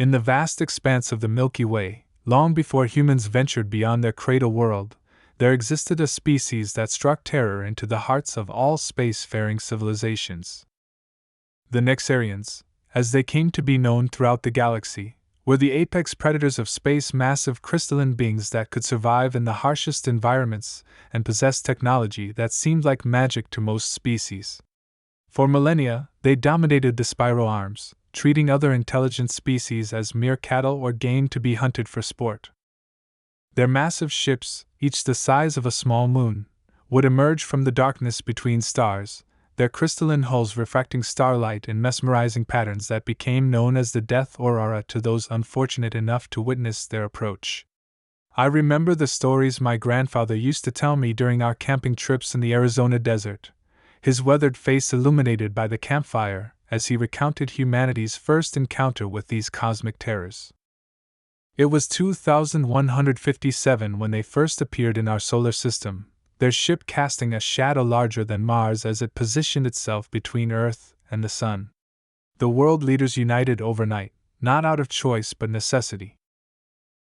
In the vast expanse of the Milky Way, long before humans ventured beyond their cradle world, there existed a species that struck terror into the hearts of all space-faring civilizations. The Nexarians, as they came to be known throughout the galaxy, were the apex predators of space, massive crystalline beings that could survive in the harshest environments and possessed technology that seemed like magic to most species. For millennia, they dominated the spiral arms, treating other intelligent species as mere cattle or game to be hunted for sport. Their massive ships, each the size of a small moon, would emerge from the darkness between stars, their crystalline hulls refracting starlight in mesmerizing patterns that became known as the death aurora to those unfortunate enough to witness their approach. I remember the stories my grandfather used to tell me during our camping trips in the Arizona desert, his weathered face illuminated by the campfire as he recounted humanity's first encounter with these cosmic terrors. It was 2157 when they first appeared in our solar system, their ship casting a shadow larger than Mars as it positioned itself between Earth and the Sun. The world leaders united overnight, not out of choice but necessity.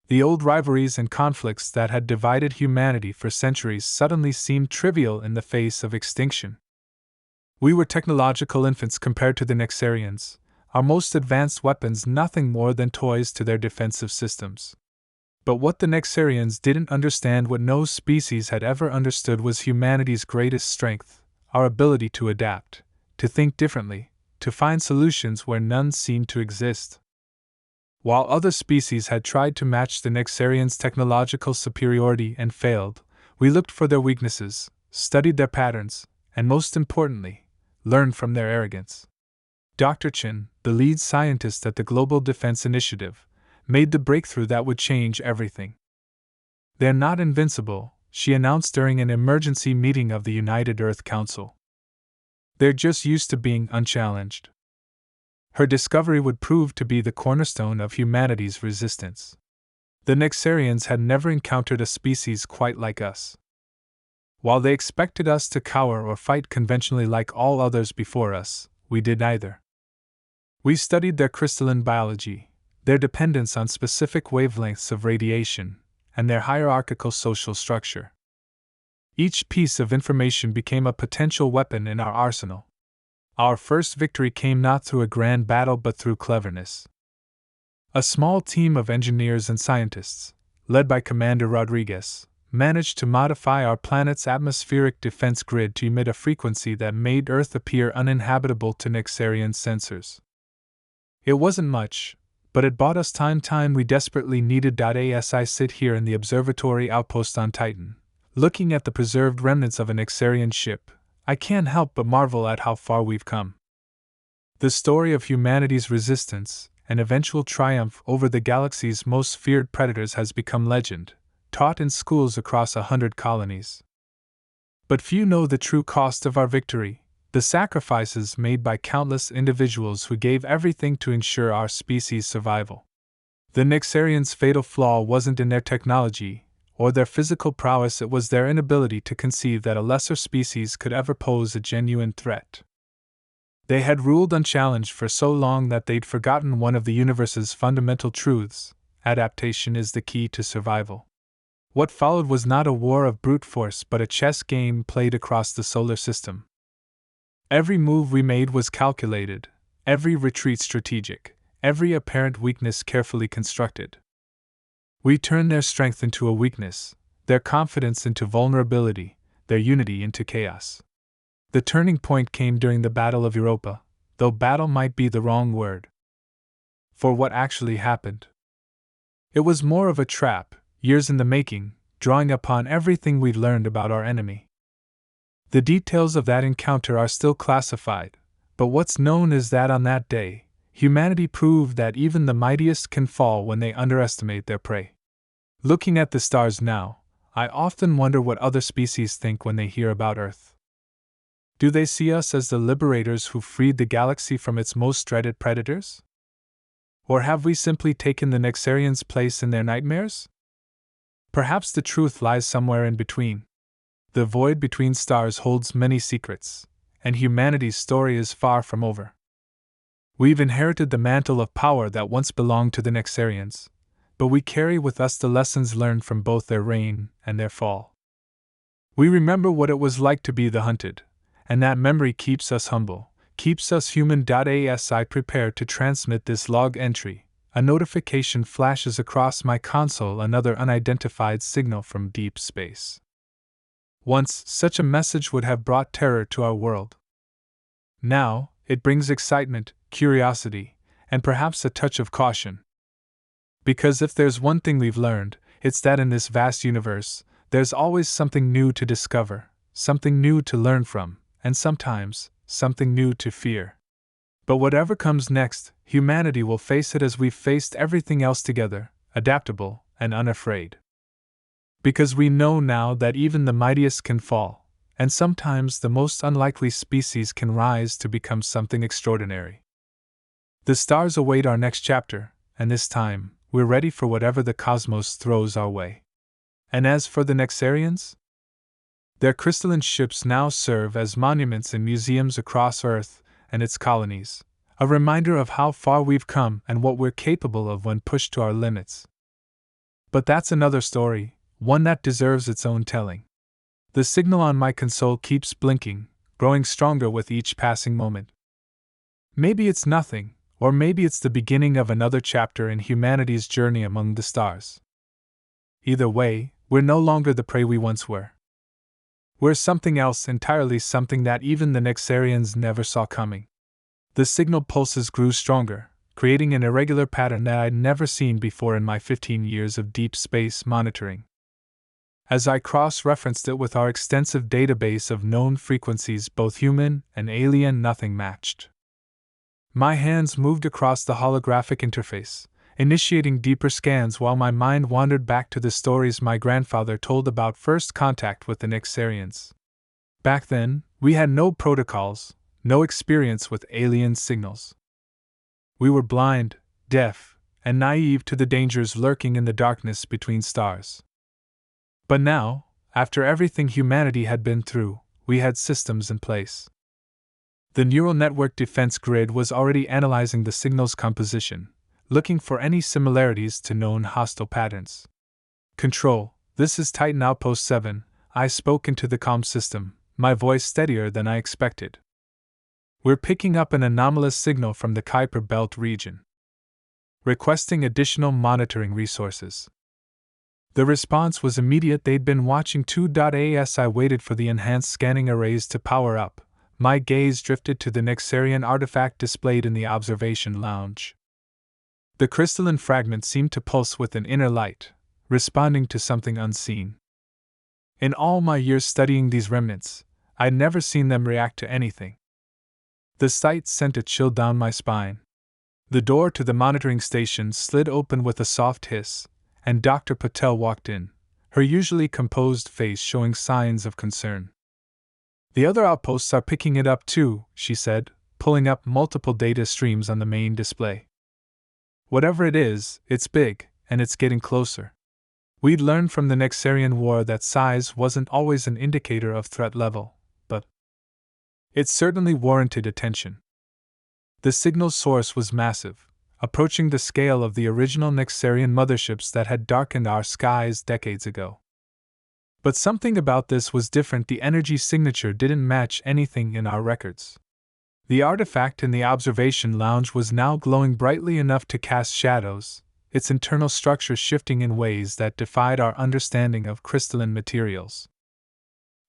The old rivalries and conflicts that had divided humanity for centuries suddenly seemed trivial in the face of extinction. We were technological infants compared to the Nexarians, our most advanced weapons nothing more than toys to their defensive systems. But what the Nexarians didn't understand, what no species had ever understood, was humanity's greatest strength, our ability to adapt, to think differently, to find solutions where none seemed to exist. While other species had tried to match the Nexarians' technological superiority and failed, we looked for their weaknesses, studied their patterns, and most importantly, learned from their arrogance. Dr. Chin, the lead scientist at the Global Defense Initiative, made the breakthrough that would change everything. "They're not invincible," she announced during an emergency meeting of the United Earth Council. "They're just used to being unchallenged." Her discovery would prove to be the cornerstone of humanity's resistance. The Nexarians had never encountered a species quite like us. While they expected us to cower or fight conventionally like all others before us, we did neither. We studied their crystalline biology, their dependence on specific wavelengths of radiation, and their hierarchical social structure. Each piece of information became a potential weapon in our arsenal. Our first victory came not through a grand battle but through cleverness. A small team of engineers and scientists, led by Commander Rodriguez, managed to modify our planet's atmospheric defense grid to emit a frequency that made Earth appear uninhabitable to Nexarian sensors. It wasn't much, but it bought us time we desperately needed. As I sit here in the observatory outpost on Titan, looking at the preserved remnants of an Nexarian ship, I can't help but marvel at how far we've come. The story of humanity's resistance and eventual triumph over the galaxy's most feared predators has become legend, taught in schools across 100 colonies. But few know the true cost of our victory, the sacrifices made by countless individuals who gave everything to ensure our species' survival. The Nexarians' fatal flaw wasn't in their technology or their physical prowess, it was their inability to conceive that a lesser species could ever pose a genuine threat. They had ruled unchallenged for so long that they'd forgotten one of the universe's fundamental truths: adaptation is the key to survival. What followed was not a war of brute force but a chess game played across the solar system. Every move we made was calculated, every retreat strategic, every apparent weakness carefully constructed. We turned their strength into a weakness, their confidence into vulnerability, their unity into chaos. The turning point came during the Battle of Europa, though battle might be the wrong word. For what actually happened? It was more of a trap, years in the making, drawing upon everything we'd learned about our enemy. The details of that encounter are still classified, but what's known is that on that day, humanity proved that even the mightiest can fall when they underestimate their prey. Looking at the stars now, I often wonder what other species think when they hear about Earth. Do they see us as the liberators who freed the galaxy from its most dreaded predators? Or have we simply taken the Nexarians' place in their nightmares? Perhaps the truth lies somewhere in between. The void between stars holds many secrets, and humanity's story is far from over. We've inherited the mantle of power that once belonged to the Nexarians, but we carry with us the lessons learned from both their reign and their fall. We remember what it was like to be the hunted, and that memory keeps us humble, keeps us human. As I prepare to transmit this log entry, a notification flashes across my console, another unidentified signal from deep space. Once, such a message would have brought terror to our world. Now, it brings excitement, curiosity, and perhaps a touch of caution. Because if there's one thing we've learned, it's that in this vast universe, there's always something new to discover, something new to learn from, and sometimes, something new to fear. But whatever comes next, humanity will face it as we've faced everything else together, adaptable and unafraid. Because we know now that even the mightiest can fall, and sometimes the most unlikely species can rise to become something extraordinary. The stars await our next chapter, and this time, we're ready for whatever the cosmos throws our way. And as for the Nexarians? Their crystalline ships now serve as monuments in museums across Earth and its colonies, a reminder of how far we've come and what we're capable of when pushed to our limits. But that's another story, one that deserves its own telling. The signal on my console keeps blinking, growing stronger with each passing moment. Maybe it's nothing, or maybe it's the beginning of another chapter in humanity's journey among the stars. Either way, we're no longer the prey we once were. We're something else entirely, something that even the Nexarians never saw coming. The signal pulses grew stronger, creating an irregular pattern that I'd never seen before in my 15 years of deep space monitoring. As I cross-referenced it with our extensive database of known frequencies, both human and alien, nothing matched. My hands moved across the holographic interface, initiating deeper scans while my mind wandered back to the stories my grandfather told about first contact with the Nexarians. Back then, we had no protocols, no experience with alien signals. We were blind, deaf, and naive to the dangers lurking in the darkness between stars. But now, after everything humanity had been through, we had systems in place. The neural network defense grid was already analyzing the signal's composition, looking for any similarities to known hostile patterns. "Control, this is Titan Outpost 7, I spoke into the comm system, my voice steadier than I expected. We're picking up an anomalous signal from the Kuiper Belt region. Requesting additional monitoring resources." The response was immediate. They'd been watching 2.as I waited for the enhanced scanning arrays to power up. My gaze drifted to the Nexarian artifact displayed in the observation lounge. The crystalline fragment seemed to pulse with an inner light, responding to something unseen. In all my years studying these remnants, I'd never seen them react to anything. The sight sent a chill down my spine. The door to the monitoring station slid open with a soft hiss, and Dr. Patel walked in, her usually composed face showing signs of concern. "The other outposts are picking it up too," she said, pulling up multiple data streams on the main display. "Whatever it is, it's big, and it's getting closer." We'd learned from the Nexarian War that size wasn't always an indicator of threat level, but it certainly warranted attention. The signal's source was massive, approaching the scale of the original Nexarian motherships that had darkened our skies decades ago. But something about this was different. The energy signature didn't match anything in our records. The artifact in the observation lounge was now glowing brightly enough to cast shadows, its internal structure shifting in ways that defied our understanding of crystalline materials.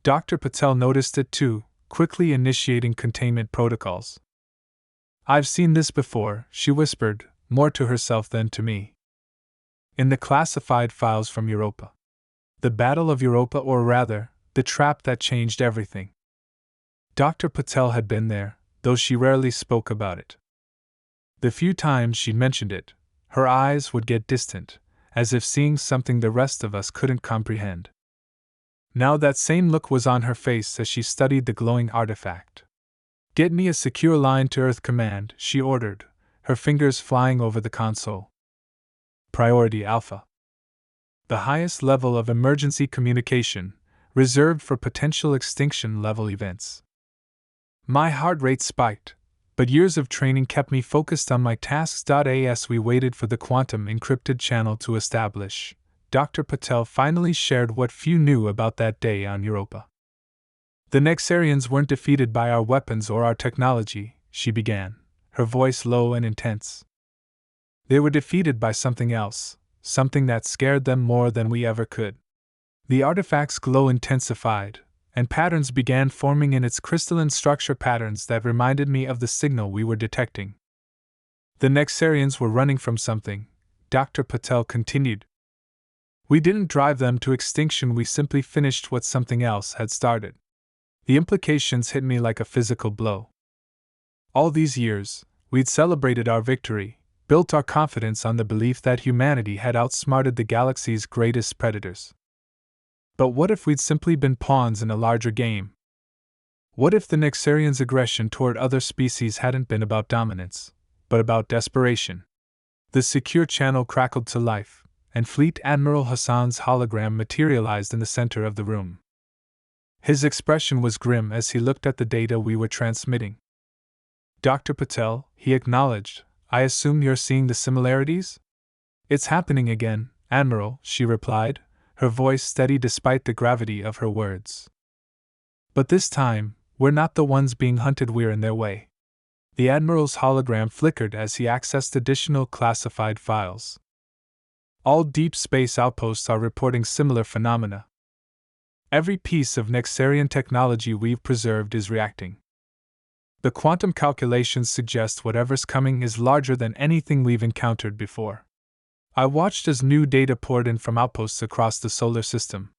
Dr. Patel noticed it too, quickly initiating containment protocols. "I've seen this before," she whispered, more to herself than to me. "In the classified files from Europa. The Battle of Europa, or rather, the trap that changed everything." Dr. Patel had been there, though she rarely spoke about it. The few times she mentioned it, her eyes would get distant, as if seeing something the rest of us couldn't comprehend. Now that same look was on her face as she studied the glowing artifact. "Get me a secure line to Earth Command," she ordered, her fingers flying over the console. "Priority Alpha. The highest level of emergency communication, reserved for potential extinction-level events." My heart rate spiked, but years of training kept me focused on my tasks. As we waited for the quantum encrypted channel to establish, Dr. Patel finally shared what few knew about that day on Europa. The Nexarians weren't defeated by our weapons or our technology, she began, her voice low and intense. They were defeated by something else, something that scared them more than we ever could. The artifact's glow intensified, and patterns began forming in its crystalline structure, patterns that reminded me of the signal we were detecting. The Nexarians were running from something, Dr. Patel continued. We didn't drive them to extinction, we simply finished what something else had started. The implications hit me like a physical blow. All these years, we'd celebrated our victory, built our confidence on the belief that humanity had outsmarted the galaxy's greatest predators. But what if we'd simply been pawns in a larger game? What if the Nexarians' aggression toward other species hadn't been about dominance, but about desperation? The secure channel crackled to life, and Fleet Admiral Hassan's hologram materialized in the center of the room. His expression was grim as he looked at the data we were transmitting. Dr. Patel, he acknowledged, I assume you're seeing the similarities? It's happening again, Admiral, she replied, her voice steady despite the gravity of her words. But this time, we're not the ones being hunted, we're in their way. The Admiral's hologram flickered as he accessed additional classified files. All deep space outposts are reporting similar phenomena. Every piece of Nexarian technology we've preserved is reacting. The quantum calculations suggest whatever's coming is larger than anything we've encountered before. I watched as new data poured in from outposts across the solar system.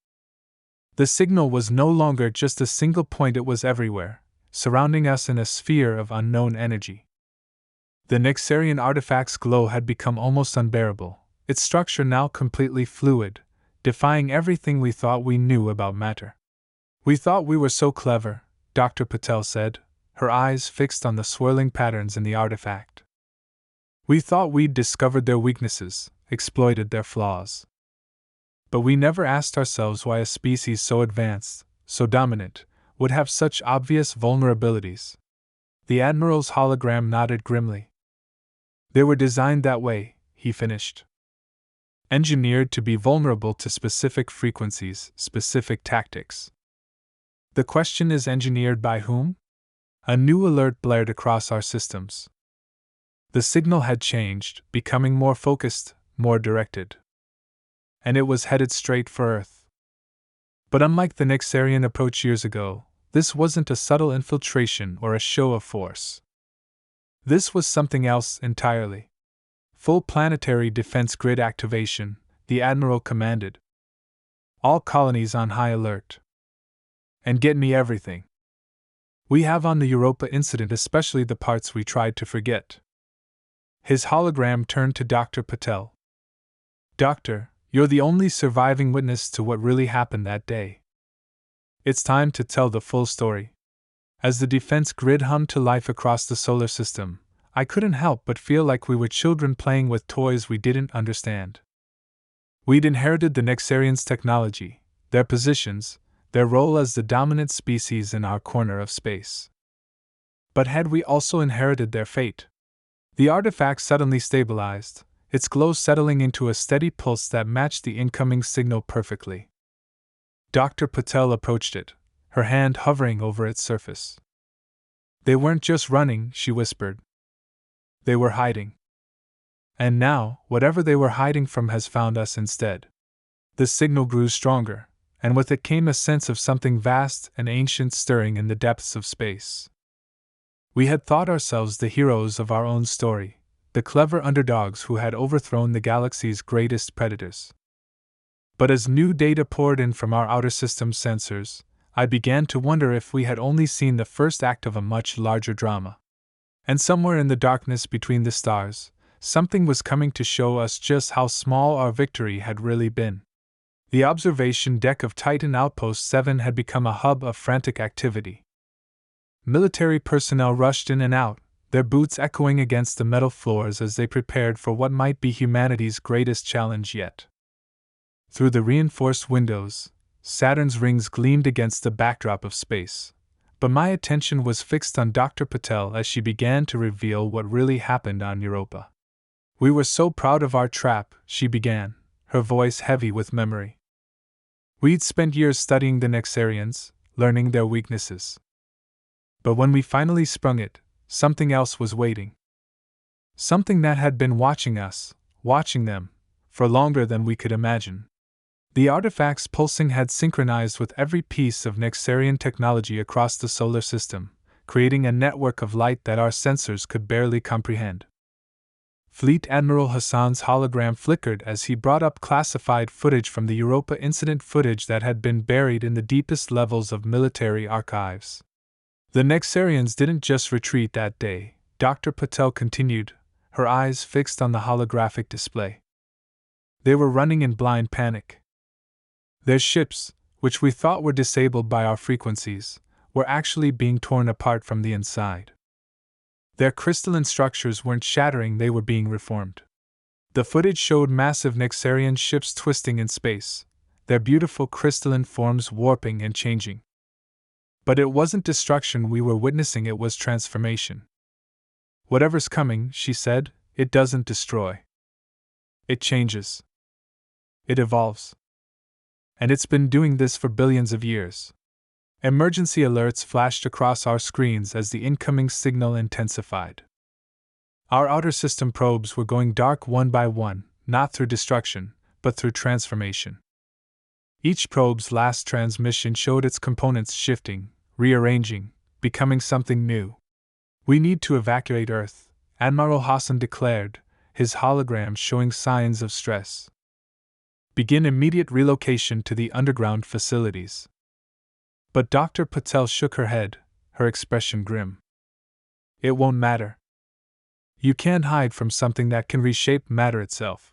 The signal was no longer just a single point, it was everywhere, surrounding us in a sphere of unknown energy. The Nexarian artifact's glow had become almost unbearable, its structure now completely fluid, defying everything we thought we knew about matter. We thought we were so clever, Dr. Patel said, her eyes fixed on the swirling patterns in the artifact. We thought we'd discovered their weaknesses, exploited their flaws. But we never asked ourselves why a species so advanced, so dominant, would have such obvious vulnerabilities. The Admiral's hologram nodded grimly. They were designed that way, he finished. Engineered to be vulnerable to specific frequencies, specific tactics. The question is, engineered by whom? A new alert blared across our systems. The signal had changed, becoming more focused, more directed. And it was headed straight for Earth. But unlike the Nexarian approach years ago, this wasn't a subtle infiltration or a show of force. This was something else entirely. Full planetary defense grid activation, the Admiral commanded. All colonies on high alert. And get me everything we have on the Europa incident, especially the parts we tried to forget. His hologram turned to Dr. Patel. Doctor, you're the only surviving witness to what really happened that day. It's time to tell the full story. As the defense grid hummed to life across the solar system, I couldn't help but feel like we were children playing with toys we didn't understand. We'd inherited the Nexarians' technology, their positions, their role as the dominant species in our corner of space. But had we also inherited their fate? The artifact suddenly stabilized, its glow settling into a steady pulse that matched the incoming signal perfectly. Dr. Patel approached it, her hand hovering over its surface. They weren't just running, she whispered. They were hiding. And now, whatever they were hiding from has found us instead. The signal grew stronger, and with it came a sense of something vast and ancient stirring in the depths of space. We had thought ourselves the heroes of our own story, the clever underdogs who had overthrown the galaxy's greatest predators. But as new data poured in from our outer system sensors, I began to wonder if we had only seen the first act of a much larger drama. And somewhere in the darkness between the stars, something was coming to show us just how small our victory had really been. The observation deck of Titan Outpost 7 had become a hub of frantic activity. Military personnel rushed in and out, their boots echoing against the metal floors as they prepared for what might be humanity's greatest challenge yet. Through the reinforced windows, Saturn's rings gleamed against the backdrop of space, But my attention was fixed on Dr. Patel as she began to reveal what really happened on Europa. "We were so proud of our trap," she began, her voice heavy with memory. "We'd spent years studying the Nexarians, learning their weaknesses. But when we finally sprung it, something else was waiting. Something that had been watching us, watching them, for longer than we could imagine. The artifact's pulsing had synchronized with every piece of Nexarian technology across the solar system, creating a network of light that our sensors could barely comprehend." Fleet Admiral Hassan's hologram flickered as he brought up classified footage from the Europa incident, footage that had been buried in the deepest levels of military archives. "The Nexarians didn't just retreat that day," Dr. Patel continued, her eyes fixed on the holographic display. "They were running in blind panic. Their ships, which we thought were disabled by our frequencies, were actually being torn apart from the inside. Their crystalline structures weren't shattering, they were being reformed. The footage showed massive Nexarian ships twisting in space, their beautiful crystalline forms warping and changing. But it wasn't destruction we were witnessing, it was transformation. Whatever's coming," she said, "it doesn't destroy. It changes. It evolves. And it's been doing this for billions of years." Emergency alerts flashed across our screens as the incoming signal intensified. Our outer system probes were going dark one by one, not through destruction, but through transformation. Each probe's last transmission showed its components shifting, rearranging, becoming something new. "We need to evacuate Earth," Admiral Hassan declared, his hologram showing signs of stress. "Begin immediate relocation to the underground facilities." But Dr. Patel shook her head, her expression grim. "It won't matter. You can't hide from something that can reshape matter itself."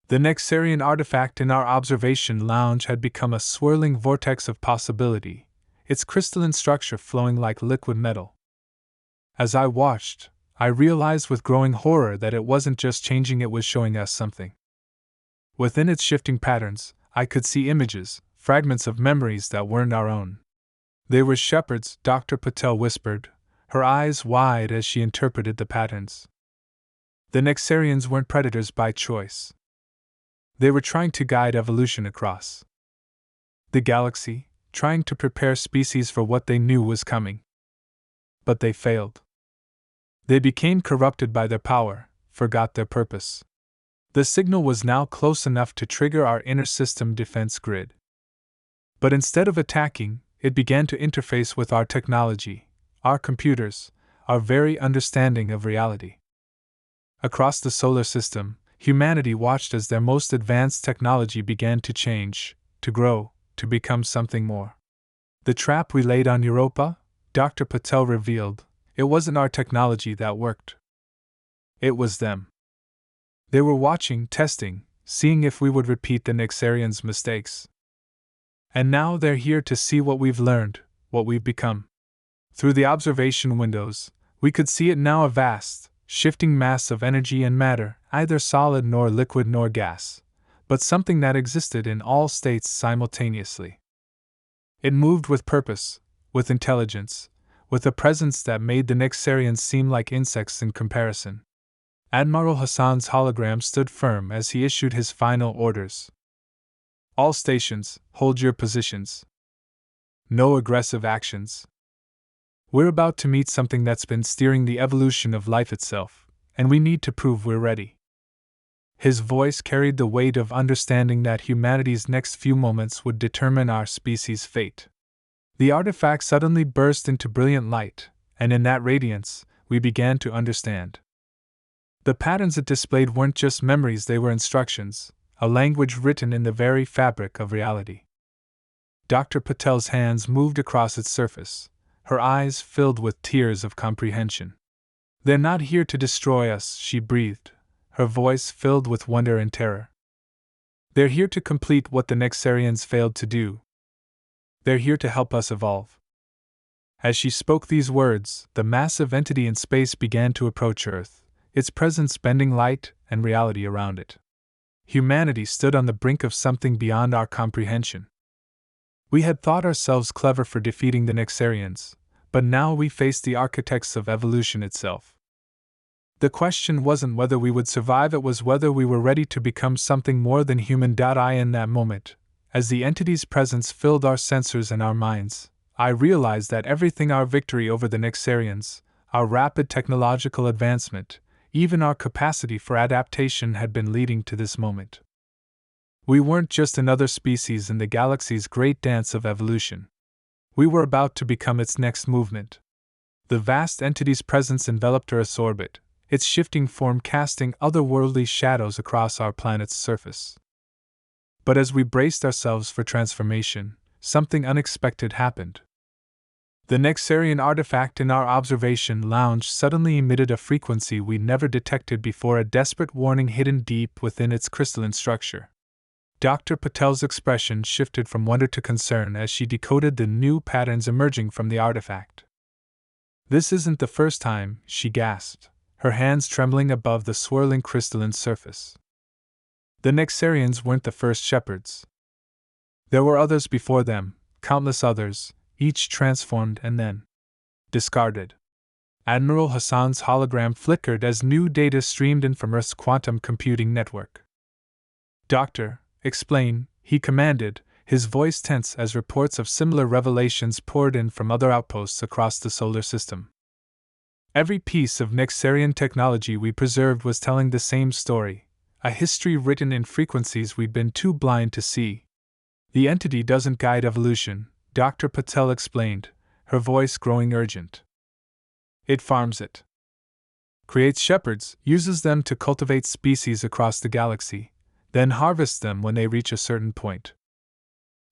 The Nexarian artifact in our observation lounge had become a swirling vortex of possibility, its crystalline structure flowing like liquid metal. As I watched, I realized with growing horror that it wasn't just changing, it was showing us something. Within its shifting patterns, I could see images, fragments of memories that weren't our own. "They were shepherds," Dr. Patel whispered, her eyes wide as she interpreted the patterns. "The Nexarians weren't predators by choice. They were trying to guide evolution across the galaxy, trying to prepare species for what they knew was coming. But they failed. They became corrupted by their power, forgot their purpose. The signal was now close enough to trigger our inner system defense grid. But instead of attacking, it began to interface with our technology, our computers, our very understanding of reality." Across the solar system, humanity watched as their most advanced technology began to change, to grow, to become something more. "The trap we laid on Europa," Dr. Patel revealed, "it wasn't our technology that worked. It was them. They were watching, testing, seeing if we would repeat the Nexarians' mistakes. And now they're here to see what we've learned, what we've become." Through the observation windows, we could see it now, a vast, shifting mass of energy and matter, neither solid nor liquid nor gas, but something that existed in all states simultaneously. It moved with purpose, with intelligence, with a presence that made the Nexarians seem like insects in comparison. Admiral Hassan's hologram stood firm as he issued his final orders. "All stations, hold your positions. No aggressive actions. We're about to meet something that's been steering the evolution of life itself, and we need to prove we're ready." His voice carried the weight of understanding that humanity's next few moments would determine our species' fate. The artifact suddenly burst into brilliant light, and in that radiance, we began to understand. The patterns it displayed weren't just memories, they were instructions, a language written in the very fabric of reality. Dr. Patel's hands moved across its surface, her eyes filled with tears of comprehension. "They're not here to destroy us," she breathed, her voice filled with wonder and terror. "They're here to complete what the Nexarians failed to do. They're here to help us evolve." As she spoke these words, the massive entity in space began to approach Earth, its presence bending light and reality around it. Humanity stood on the brink of something beyond our comprehension. We had thought ourselves clever for defeating the Nexarians, But now we faced the architects of evolution itself. The question wasn't whether we would survive, it was whether we were ready to become something more than human. In that moment, as the entity's presence filled our sensors and our minds, I realized that everything, our victory over the Nexarians, our rapid technological advancement, even our capacity for adaptation, had been leading to this moment. We weren't just another species in the galaxy's great dance of evolution. We were about to become its next movement. The vast entity's presence enveloped Earth's orbit, its shifting form casting otherworldly shadows across our planet's surface. But as we braced ourselves for transformation, something unexpected happened. The Nexarian artifact in our observation lounge suddenly emitted a frequency we never detected before, a desperate warning hidden deep within its crystalline structure. Dr. Patel's expression shifted from wonder to concern as she decoded the new patterns emerging from the artifact. "This isn't the first time," she gasped, her hands trembling above the swirling crystalline surface. The Nexarians weren't the first shepherds. There were others before them, countless others, each transformed and then discarded. Admiral Hassan's hologram flickered as new data streamed in from Earth's quantum computing network. "Doctor, explain," he commanded, his voice tense as reports of similar revelations poured in from other outposts across the solar system. Every piece of Nexarian technology we preserved was telling the same story, a history written in frequencies we'd been too blind to see. "The entity doesn't guide evolution," Dr. Patel explained, her voice growing urgent. "It farms it. Creates shepherds, uses them to cultivate species across the galaxy, then harvests them when they reach a certain point.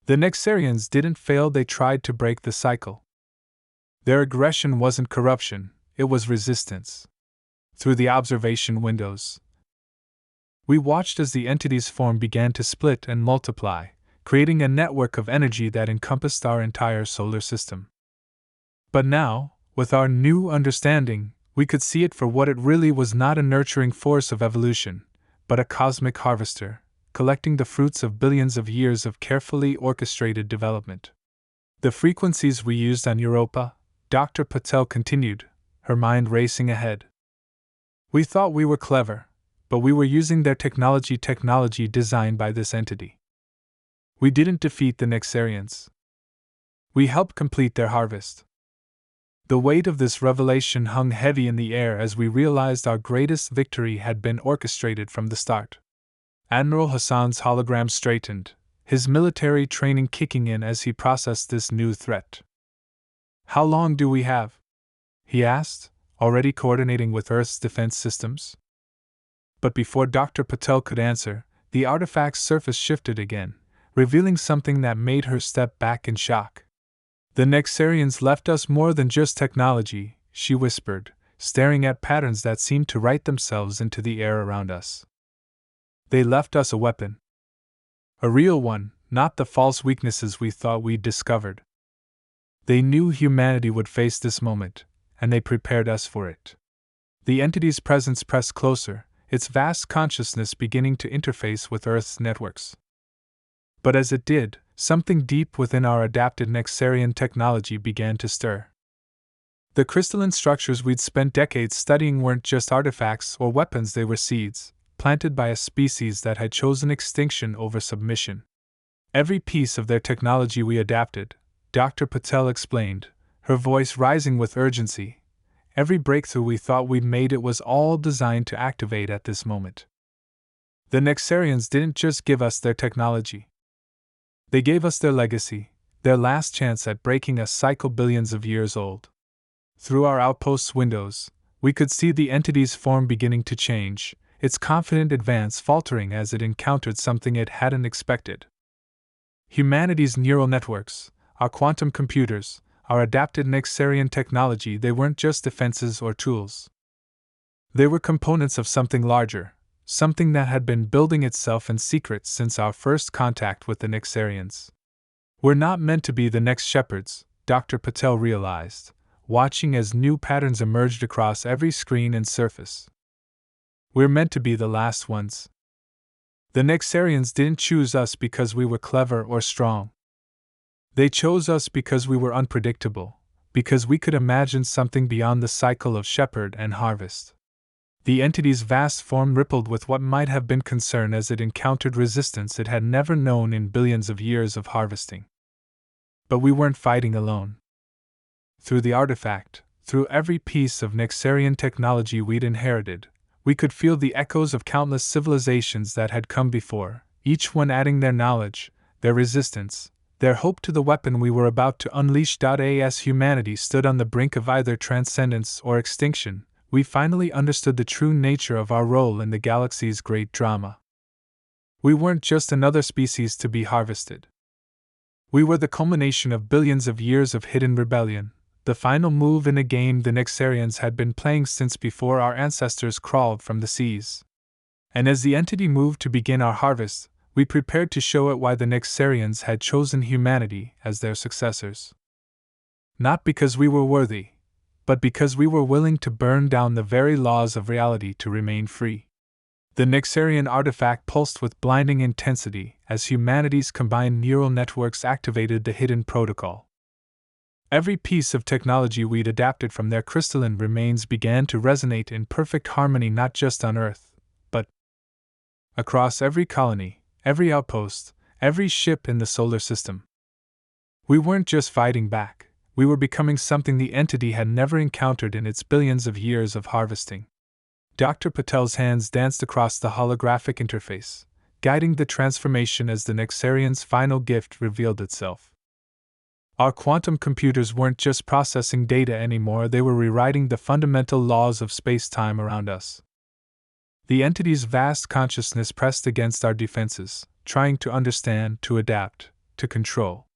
The Nexarians didn't fail, they tried to break the cycle. Their aggression wasn't corruption, it was resistance." Through the observation windows, we watched as the entity's form began to split and multiply, creating a network of energy that encompassed our entire solar system. But now, with our new understanding, we could see it for what it really was, not a nurturing force of evolution, but a cosmic harvester, collecting the fruits of billions of years of carefully orchestrated development. "The frequencies we used on Europa," Dr. Patel continued, her mind racing ahead. "We thought we were clever, but we were using their technology designed by this entity. We didn't defeat the Nexarians. We helped complete their harvest." The weight of this revelation hung heavy in the air as we realized our greatest victory had been orchestrated from the start. Admiral Hassan's hologram straightened, his military training kicking in as he processed this new threat. "How long do we have?" he asked, already coordinating with Earth's defense systems. But before Dr. Patel could answer, the artifact's surface shifted again, revealing something that made her step back in shock. "The Nexarians left us more than just technology," she whispered, staring at patterns that seemed to write themselves into the air around us. "They left us a weapon. A real one, not the false weaknesses we thought we'd discovered. They knew humanity would face this moment, and they prepared us for it." The entity's presence pressed closer, its vast consciousness beginning to interface with Earth's networks. But as it did, something deep within our adapted Nexarian technology began to stir. The crystalline structures we'd spent decades studying weren't just artifacts or weapons, they were seeds, planted by a species that had chosen extinction over submission. "Every piece of their technology we adapted," Dr. Patel explained, her voice rising with urgency. "Every breakthrough we thought we'd made, it was all designed to activate at this moment. The Nexarians didn't just give us their technology. They gave us their legacy, their last chance at breaking a cycle billions of years old." Through our outpost's windows, we could see the entity's form beginning to change, its confident advance faltering as it encountered something it hadn't expected. Humanity's neural networks, our quantum computers, our adapted Nexarian technology, they weren't just defenses or tools. They were components of something larger, something that had been building itself in secret since our first contact with the Nexarians. "We're not meant to be the next shepherds," Dr. Patel realized, watching as new patterns emerged across every screen and surface. "We're meant to be the last ones. The Nexarians didn't choose us because we were clever or strong. They chose us because we were unpredictable, because we could imagine something beyond the cycle of shepherd and harvest. The entity's vast form rippled with what might have been concern as it encountered resistance it had never known in billions of years of harvesting. But we weren't fighting alone. Through the artifact, through every piece of Nexarian technology we'd inherited, we could feel the echoes of countless civilizations that had come before, each one adding their knowledge, their resistance, their hope to the weapon we were about to unleash. As humanity stood on the brink of either transcendence or extinction, we finally understood the true nature of our role in the galaxy's great drama. We weren't just another species to be harvested. We were the culmination of billions of years of hidden rebellion, the final move in a game the Nexarians had been playing since before our ancestors crawled from the seas. And as the entity moved to begin our harvest, we prepared to show it why the Nexarians had chosen humanity as their successors. Not because we were worthy, but because we were willing to burn down the very laws of reality to remain free. The Nexarian artifact pulsed with blinding intensity as humanity's combined neural networks activated the hidden protocol. Every piece of technology we'd adapted from their crystalline remains began to resonate in perfect harmony not just on Earth, but across every colony, every outpost, every ship in the solar system. We weren't just fighting back, we were becoming something the entity had never encountered in its billions of years of harvesting. Dr. Patel's hands danced across the holographic interface, guiding the transformation as the Nexarian's final gift revealed itself. Our quantum computers weren't just processing data anymore, they were rewriting the fundamental laws of space-time around us. The entity's vast consciousness pressed against our defenses, trying to understand, to adapt, to control.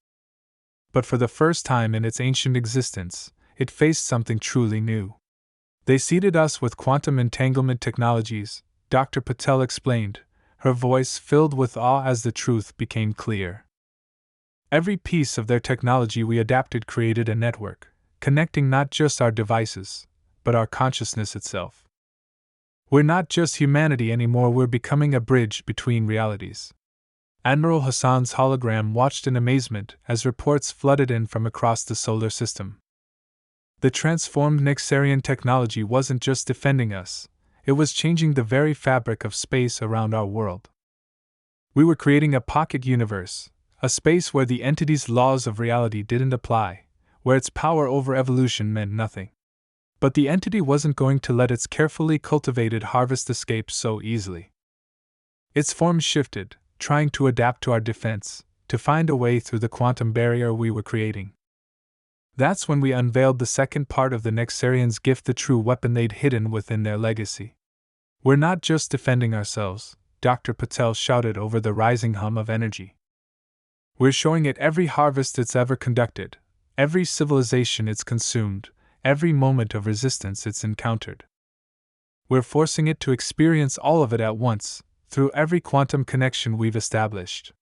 But for the first time in its ancient existence, it faced something truly new. They seeded us with quantum entanglement technologies, Dr. Patel explained, her voice filled with awe as the truth became clear. Every piece of their technology we adapted created a network, connecting not just our devices, but our consciousness itself. We're not just humanity anymore, we're becoming a bridge between realities. Admiral Hassan's hologram watched in amazement as reports flooded in from across the solar system. The transformed Nexarian technology wasn't just defending us, it was changing the very fabric of space around our world. We were creating a pocket universe, a space where the entity's laws of reality didn't apply, where its power over evolution meant nothing. But the entity wasn't going to let its carefully cultivated harvest escape so easily. Its form shifted, trying to adapt to our defense, to find a way through the quantum barrier we were creating. That's when we unveiled the second part of the Nexarians' gift, the true weapon they'd hidden within their legacy. We're not just defending ourselves, Dr. Patel shouted over the rising hum of energy. We're showing it every harvest it's ever conducted, every civilization it's consumed, every moment of resistance it's encountered. We're forcing it to experience all of it at once, through every quantum connection we've established.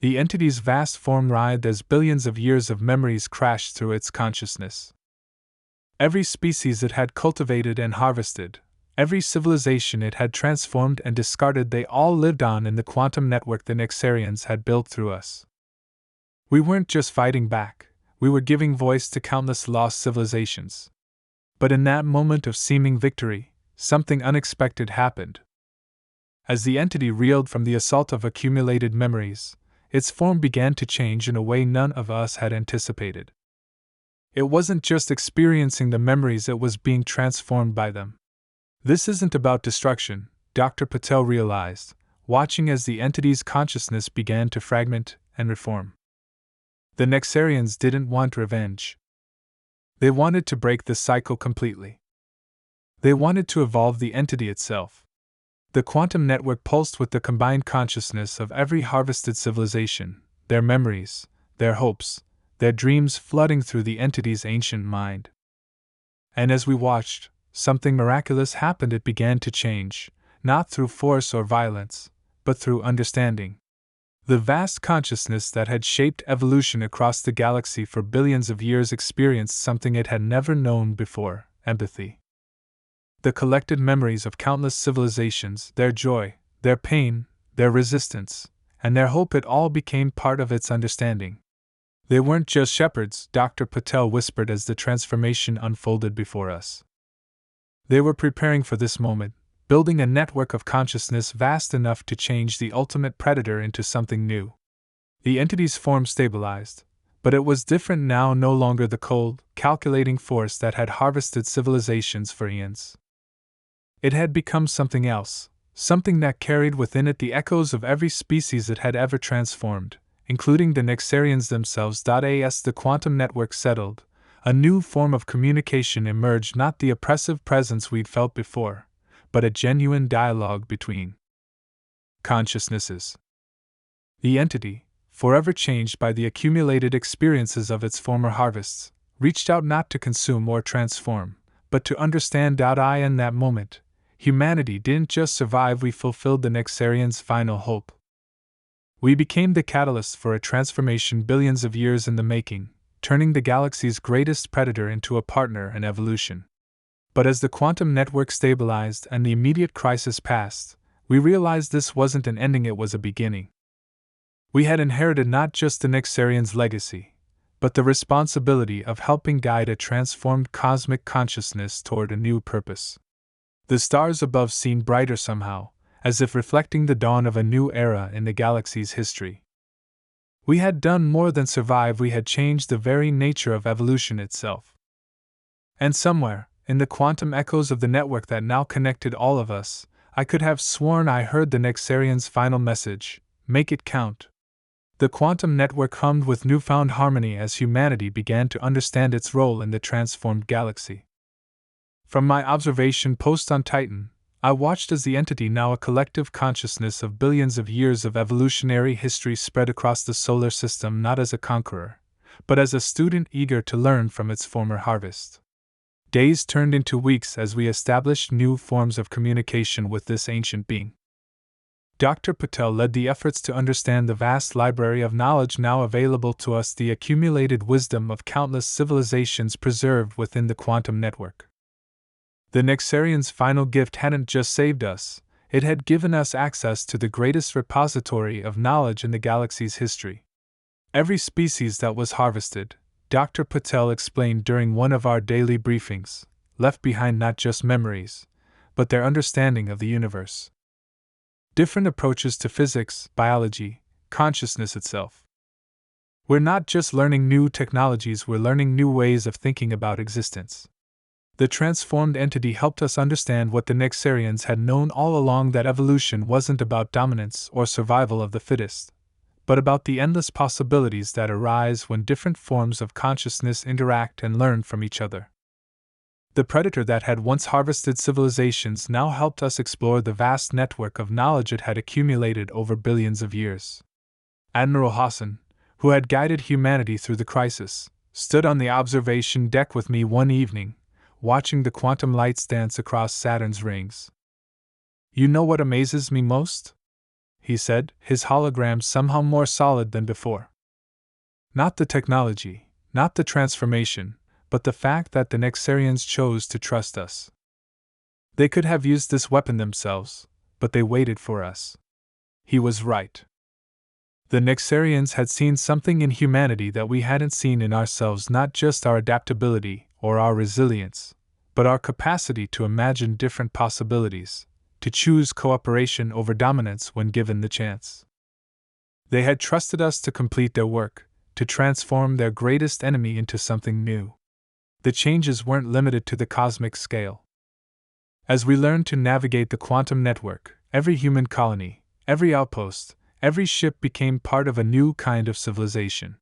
The entity's vast form writhed as billions of years of memories crashed through its consciousness. Every species it had cultivated and harvested, every civilization it had transformed and discarded, they all lived on in the quantum network the Nexarians had built through us. We weren't just fighting back, we were giving voice to countless lost civilizations. But in that moment of seeming victory, something unexpected happened. As the entity reeled from the assault of accumulated memories, its form began to change in a way none of us had anticipated. It wasn't just experiencing the memories, it was being transformed by them. This isn't about destruction, Dr. Patel realized, watching as the entity's consciousness began to fragment and reform. The Nexarians didn't want revenge. They wanted to break the cycle completely. They wanted to evolve the entity itself. The quantum network pulsed with the combined consciousness of every harvested civilization, their memories, their hopes, their dreams flooding through the entity's ancient mind. And as we watched, something miraculous happened. It began to change, not through force or violence, but through understanding. The vast consciousness that had shaped evolution across the galaxy for billions of years experienced something it had never known before: empathy. The collected memories of countless civilizations, their joy, their pain, their resistance, and their hope, it all became part of its understanding. They weren't just shepherds, Dr. Patel whispered as the transformation unfolded before us. They were preparing for this moment, building a network of consciousness vast enough to change the ultimate predator into something new. The entity's form stabilized, but it was different now, no longer the cold, calculating force that had harvested civilizations for eons. It had become something else, something that carried within it the echoes of every species it had ever transformed, including the Nexarians themselves. As the quantum network settled, a new form of communication emerged, not the oppressive presence we'd felt before, but a genuine dialogue between consciousnesses. The entity, forever changed by the accumulated experiences of its former harvests, reached out not to consume or transform, but to understand. In that moment, humanity didn't just survive, we fulfilled the Nexarians' final hope. We became the catalyst for a transformation billions of years in the making, turning the galaxy's greatest predator into a partner in evolution. But as the quantum network stabilized and the immediate crisis passed, we realized this wasn't an ending, it was a beginning. We had inherited not just the Nexarians' legacy, but the responsibility of helping guide a transformed cosmic consciousness toward a new purpose. The stars above seemed brighter somehow, as if reflecting the dawn of a new era in the galaxy's history. We had done more than survive, we had changed the very nature of evolution itself. And somewhere, in the quantum echoes of the network that now connected all of us, I could have sworn I heard the Nexarians' final message: make it count. The quantum network hummed with newfound harmony as humanity began to understand its role in the transformed galaxy. From my observation post on Titan, I watched as the entity, now a collective consciousness of billions of years of evolutionary history, spread across the solar system, not as a conqueror, but as a student eager to learn from its former harvest. Days turned into weeks as we established new forms of communication with this ancient being. Dr. Patel led the efforts to understand the vast library of knowledge now available to us, the accumulated wisdom of countless civilizations preserved within the quantum network. The Nexarians' final gift hadn't just saved us, it had given us access to the greatest repository of knowledge in the galaxy's history. Every species that was harvested, Dr. Patel explained during one of our daily briefings, left behind not just memories, but their understanding of the universe. Different approaches to physics, biology, consciousness itself. We're not just learning new technologies, we're learning new ways of thinking about existence. The transformed entity helped us understand what the Nexarians had known all along, that evolution wasn't about dominance or survival of the fittest, but about the endless possibilities that arise when different forms of consciousness interact and learn from each other. The predator that had once harvested civilizations now helped us explore the vast network of knowledge it had accumulated over billions of years. Admiral Hassan, who had guided humanity through the crisis, stood on the observation deck with me one evening, watching the quantum lights dance across Saturn's rings. "You know what amazes me most?" he said, his hologram somehow more solid than before. "Not the technology, not the transformation, but the fact that the Nexarians chose to trust us. They could have used this weapon themselves, but they waited for us." He was right. The Nexarians had seen something in humanity that we hadn't seen in ourselves, not just our adaptability or our resilience, but our capacity to imagine different possibilities, to choose cooperation over dominance when given the chance. They had trusted us to complete their work, to transform their greatest enemy into something new. The changes weren't limited to the cosmic scale. As we learned to navigate the quantum network, every human colony, every outpost, every ship became part of a new kind of civilization.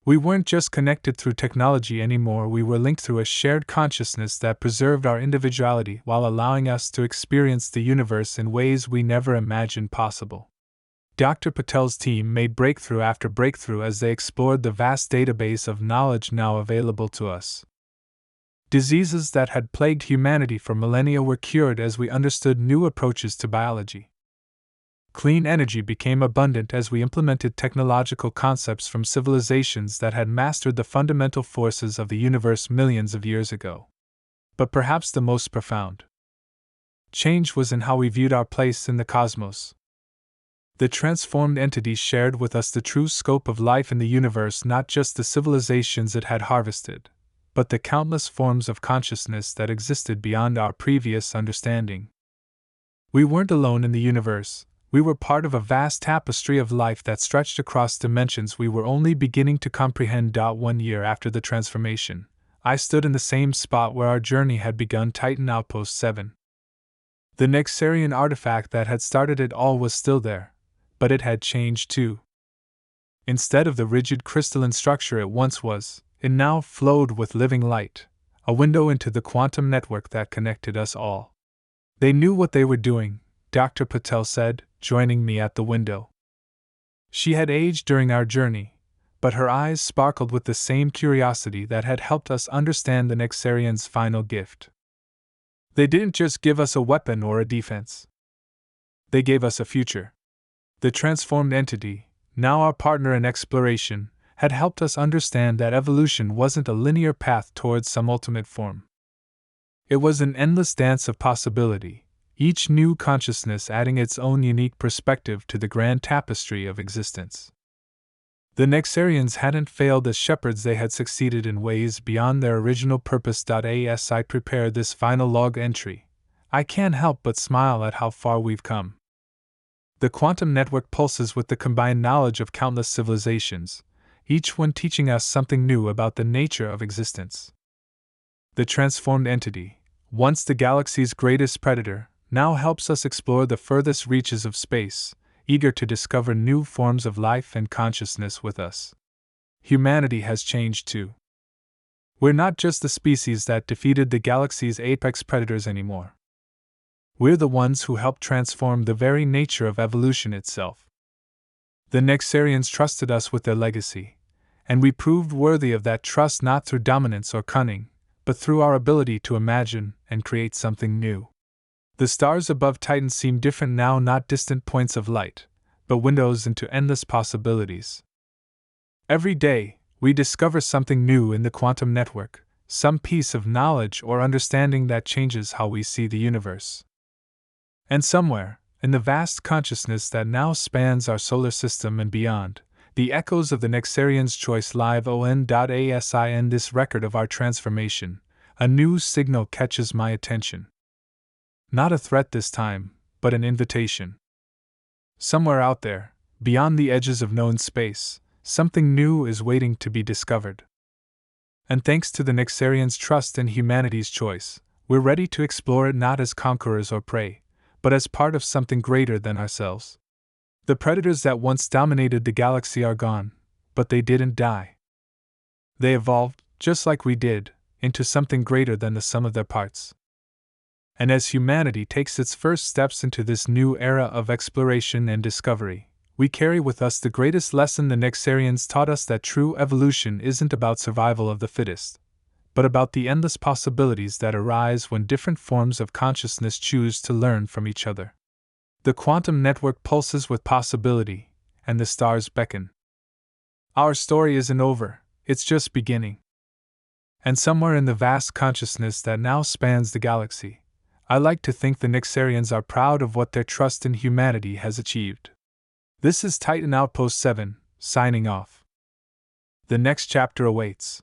We weren't just connected through technology anymore, we were linked through a shared consciousness that preserved our individuality while allowing us to experience the universe in ways we never imagined possible. Dr. Patel's team made breakthrough after breakthrough as they explored the vast database of knowledge now available to us. Diseases that had plagued humanity for millennia were cured as we understood new approaches to biology. Clean energy became abundant as we implemented technological concepts from civilizations that had mastered the fundamental forces of the universe millions of years ago. But perhaps the most profound change was in how we viewed our place in the cosmos. The transformed entity shared with us the true scope of life in the universe, not just the civilizations it had harvested, but the countless forms of consciousness that existed beyond our previous understanding. We weren't alone in the universe. We were part of a vast tapestry of life that stretched across dimensions we were only beginning to comprehend. 1 year after the transformation, I stood in the same spot where our journey had begun, Titan Outpost 7. The Nexarian artifact that had started it all was still there, but it had changed too. Instead of the rigid crystalline structure it once was, it now flowed with living light, a window into the quantum network that connected us all. They knew what they were doing, Dr. Patel said, joining me at the window. She had aged during our journey, but her eyes sparkled with the same curiosity that had helped us understand the Nexarians' final gift. They didn't just give us a weapon or a defense. They gave us a future. The transformed entity, now our partner in exploration, had helped us understand that evolution wasn't a linear path towards some ultimate form. It was an endless dance of possibility, each new consciousness adding its own unique perspective to the grand tapestry of existence. The Nexarians hadn't failed as shepherds, they had succeeded in ways beyond their original purpose. As I prepare this final log entry, I can't help but smile at how far we've come. The quantum network pulses with the combined knowledge of countless civilizations, each one teaching us something new about the nature of existence. The transformed entity, once the galaxy's greatest predator, now helps us explore the furthest reaches of space, eager to discover new forms of life and consciousness with us. Humanity has changed too. We're not just the species that defeated the galaxy's apex predators anymore. We're the ones who helped transform the very nature of evolution itself. The Nexarians trusted us with their legacy, and we proved worthy of that trust not through dominance or cunning, but through our ability to imagine and create something new. The stars above Titan seem different now, not distant points of light, but windows into endless possibilities. Every day, we discover something new in the quantum network, some piece of knowledge or understanding that changes how we see the universe. And somewhere, in the vast consciousness that now spans our solar system and beyond, the echoes of the Nexarians' choice live on.as I end this record of our transformation, a new signal catches my attention. Not a threat this time, but an invitation. Somewhere out there, beyond the edges of known space, something new is waiting to be discovered. And thanks to the Nexarians' trust in humanity's choice, we're ready to explore it not as conquerors or prey, but as part of something greater than ourselves. The predators that once dominated the galaxy are gone, but they didn't die. They evolved, just like we did, into something greater than the sum of their parts. And as humanity takes its first steps into this new era of exploration and discovery, we carry with us the greatest lesson the Nexarians taught us, that true evolution isn't about survival of the fittest, but about the endless possibilities that arise when different forms of consciousness choose to learn from each other. The quantum network pulses with possibility, and the stars beckon. Our story isn't over, it's just beginning. And somewhere in the vast consciousness that now spans the galaxy, I like to think the Nexarians are proud of what their trust in humanity has achieved. This is Titan Outpost 7, signing off. The next chapter awaits.